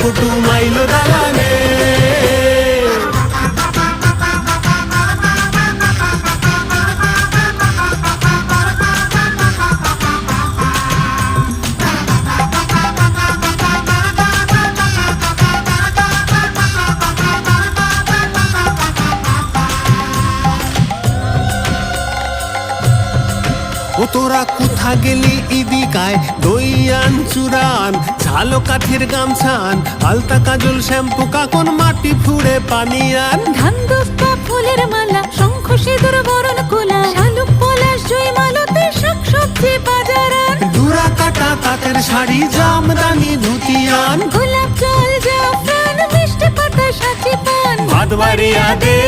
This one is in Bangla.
কুটুম আইলো দালানে। ও তোরা কোথা গেলি ইদিকায়, দইয়ান চুরান ঝালো কাঠের গামছান, আলতা কাজল শ্যাম্পু কাকন মাটি ফুড়ে পানিয়ান। ধান দুব্বা ফুলের মালা, শঙ্খ সিঁদুর বরণ কোলা, শালুক পলাশ জয় মালতে শাকসবজি বাজারান। ডুরা কাটা তাঁতের শাড়ি জামদানি ধুতিয়ান, গোলাপ জল জাফরান মিষ্টি পাতা সাথী পান। ভাত বাড়িয়া দে